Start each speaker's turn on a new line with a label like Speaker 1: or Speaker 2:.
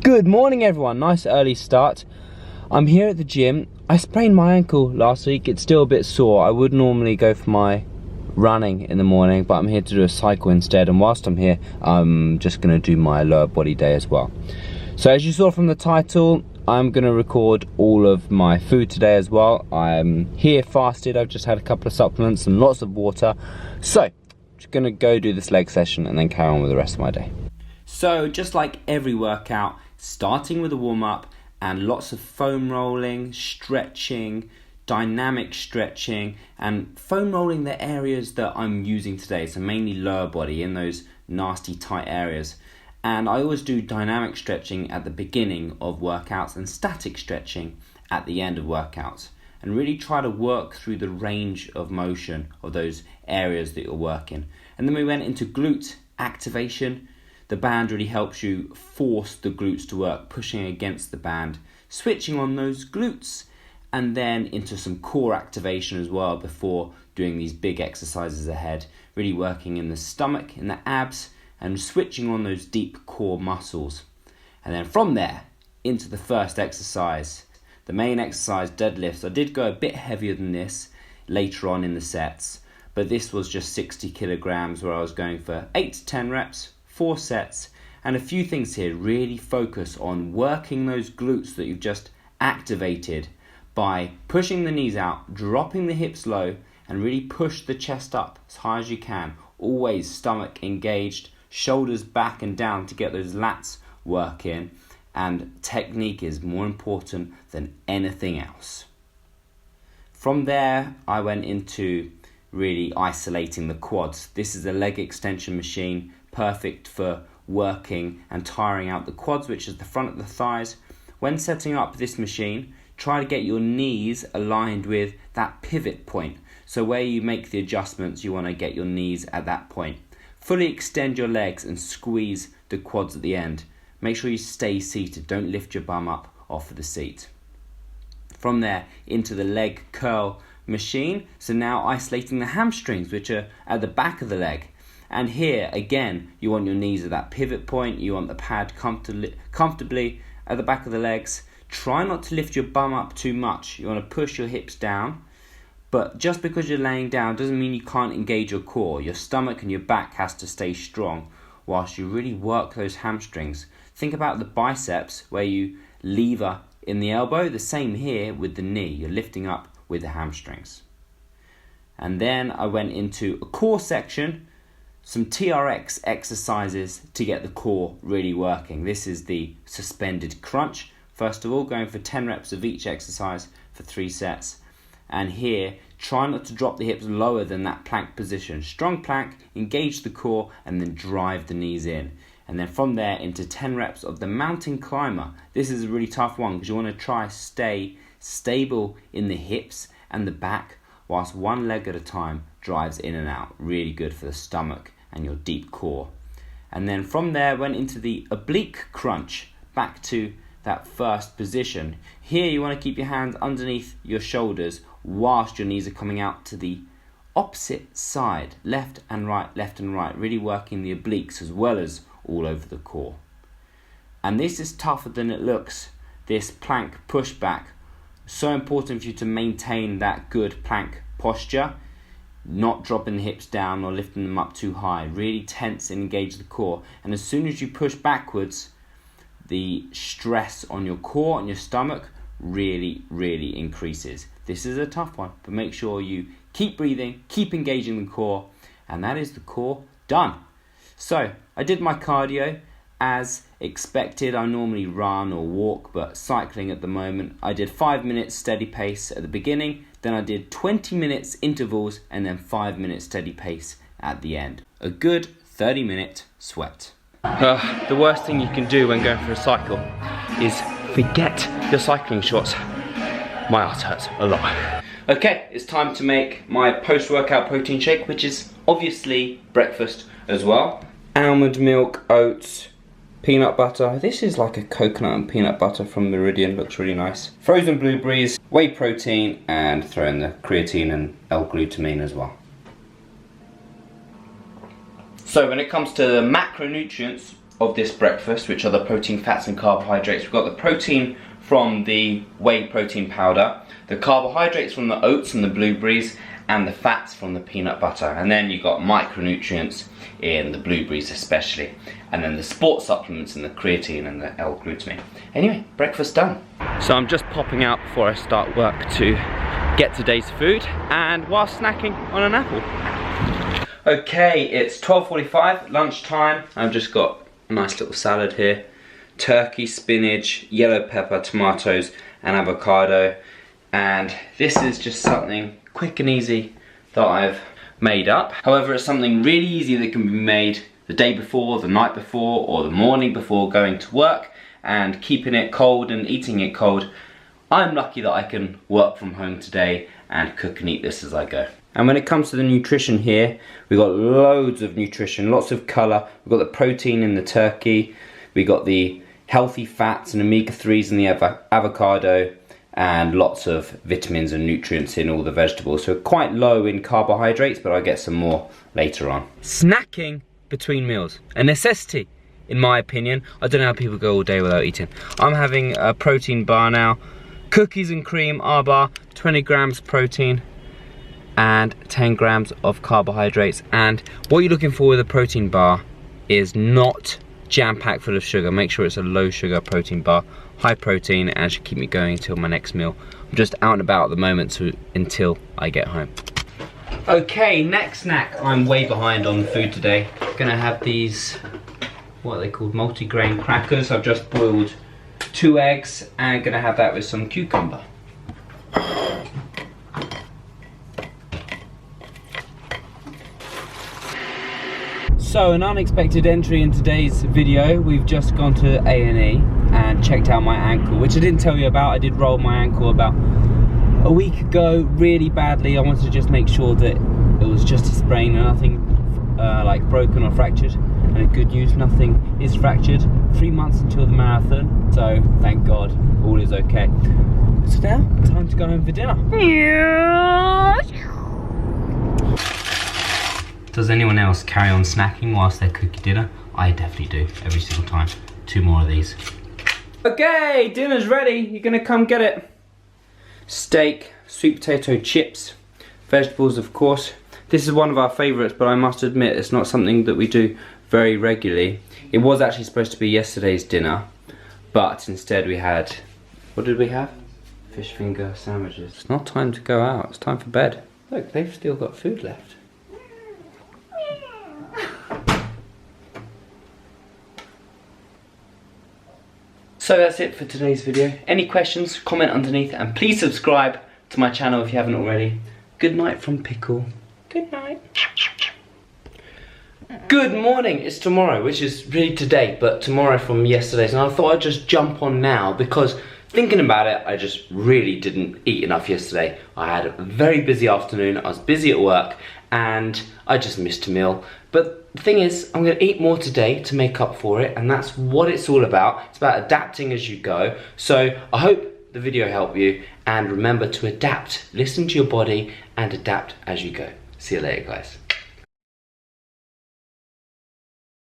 Speaker 1: Good morning everyone, nice early start. I'm here at the gym. I sprained my ankle last week, it's still a bit sore. I would normally go for my running in the morning, but I'm here to do a cycle instead, and whilst I'm here, I'm just gonna do my lower body day as well. So as you saw from the title, I'm gonna record all of my food today as well. I'm here fasted, I've just had a couple of supplements and lots of water. So, just gonna go do this leg session and then carry on with the rest of my day. So just like every workout, starting with a warm-up and lots of foam rolling, stretching, dynamic stretching, and foam rolling the areas that I'm using today, so mainly lower body in those nasty tight areas. And I always do dynamic stretching at the beginning of workouts and static stretching at the end of workouts, and really try to work through the range of motion of those areas that you're working. And then we went into glute activation. The band really helps you force the glutes to work, pushing against the band, switching on those glutes, and then into some core activation as well before doing these big exercises ahead, really working in the stomach, in the abs, and switching on those deep core muscles. And then from there, into the first exercise, the main exercise, deadlifts. I did go a bit heavier than this later on in the sets, but this was just 60 kilograms where I was going for 8 to 10 reps, 4 sets, and a few things here. Really focus on working those glutes that you've just activated by pushing the knees out, dropping the hips low, and really push the chest up as high as you can. Always stomach engaged, shoulders back and down to get those lats working, and technique is more important than anything else. From there, I went into really isolating the quads. This is a leg extension machine, perfect for working and tiring out the quads, which is the front of the thighs. When setting up this machine, try to get your knees aligned with that pivot point. So where you make the adjustments, you want to get your knees at that point. Fully extend your legs and squeeze the quads at the end. Make sure you stay seated, don't lift your bum up off of the seat. From there, into the leg curl machine. So now isolating the hamstrings, which are at the back of the leg. And here, again, you want your knees at that pivot point. You want the pad comfortably at the back of the legs. Try not to lift your bum up too much. You want to push your hips down. But just because you're laying down doesn't mean you can't engage your core. Your stomach and your back has to stay strong whilst you really work those hamstrings. Think about the biceps where you lever in the elbow. The same here with the knee. You're lifting up with the hamstrings. And then I went into a core section. Some TRX exercises to get the core really working. This is the suspended crunch. First of all, going for 10 reps of each exercise for 3 sets. And here, try not to drop the hips lower than that plank position. Strong plank, engage the core, and then drive the knees in. And then from there into 10 reps of the mountain climber. This is a really tough one because you want to try stay stable in the hips and the back whilst one leg at a time drives in and out. Really good for the stomach and your deep core. And then from there went into the oblique crunch, back to that first position. Here you want to keep your hands underneath your shoulders whilst your knees are coming out to the opposite side, left and right, really working the obliques as well as all over the core. And this is tougher than it looks, this plank pushback. So important for you to maintain that good plank posture, not dropping the hips down or lifting them up too high. Really tense and engage the core. And as soon as you push backwards, the stress on your core and your stomach really increases. This is a tough one, but make sure you keep breathing, keep engaging the core, and that is the core done. So I did my cardio as expected. I normally run or walk, but cycling at the moment. I did 5 minutes steady pace at the beginning, then I did 20 minutes intervals, and then 5 minutes steady pace at the end. A good 30-minute sweat. The worst thing you can do when going for a cycle is forget your cycling shorts. My ass hurts a lot. Okay, it's time to make my post-workout protein shake, which is obviously breakfast as well. Almond milk, oats, peanut butter. This is like a coconut and peanut butter from Meridian, looks really nice. Frozen blueberries, whey protein, and throw in the creatine and L-glutamine as well. So when it comes to the macronutrients, of this breakfast, which are the protein, fats and carbohydrates. We've got the protein from the whey protein powder, the carbohydrates from the oats and the blueberries, and the fats from the peanut butter. And then you've got micronutrients in the blueberries especially, and then the sports supplements in the creatine and the L-glutamine. Anyway, breakfast done. So I'm just popping out before I start work to get today's food, and while snacking on an apple. Okay, it's 12:45, lunchtime. I've just got a nice little salad here. Turkey, spinach, yellow pepper, tomatoes, and avocado. And this is just something quick and easy that I've made up. However, it's something really easy that can be made the day before, the night before, or the morning before going to work, and keeping it cold and eating it cold. I'm lucky that I can work from home today and cook and eat this as I go. And when it comes to the nutrition here, we've got loads of nutrition, lots of colour. We've got the protein in the turkey, we've got the healthy fats and omega-3s in the avocado, and lots of vitamins and nutrients in all the vegetables. So quite low in carbohydrates, but I'll get some more later on. Snacking between meals, a necessity in my opinion. I don't know how people go all day without eating. I'm having a protein bar now, cookies and cream R-bar, 20 grams protein and 10 grams of carbohydrates. And what you're looking for with a protein bar is not jam-packed full of sugar. Make sure it's a low sugar protein bar, high protein, and should keep me going until my next meal. I'm just out and about at the moment, so until I get home. Okay, next snack. I'm way behind on food today. Gonna have these, what are they called, multi-grain crackers. I've just boiled 2 eggs and gonna have that with some cucumber. So, an unexpected entry in today's video. We've just gone to A&E and checked out my ankle, which I didn't tell you about. I did roll my ankle about a week ago really badly. I wanted to just make sure that it was just a sprain and nothing like broken or fractured. And good news, nothing is fractured. 3 months until the marathon, so thank God all is okay. So now, time to go home for dinner. Does anyone else carry on snacking whilst they're cooking dinner? I definitely do, every single time. 2 more of these. Okay, dinner's ready. You're gonna come get it. Steak, sweet potato chips, vegetables of course. This is one of our favourites, but I must admit it's not something that we do very regularly. It was actually supposed to be yesterday's dinner, but instead we had, what did we have? Fish finger sandwiches. It's not time to go out, it's time for bed. Look, they've still got food left. So that's it for today's video. Any questions, comment underneath, and please subscribe to my channel if you haven't already. Good night from Pickle. Good night. Good morning, it's tomorrow, which is really today, but tomorrow from yesterday's. And I thought I'd just jump on now because thinking about it, I just really didn't eat enough yesterday. I had a very busy afternoon, I was busy at work, and I just missed a meal. But the thing is, I'm gonna eat more today to make up for it, and that's what it's all about. It's about adapting as you go. So I hope the video helped you, and remember to adapt. Listen to your body and adapt as you go. See you later, guys.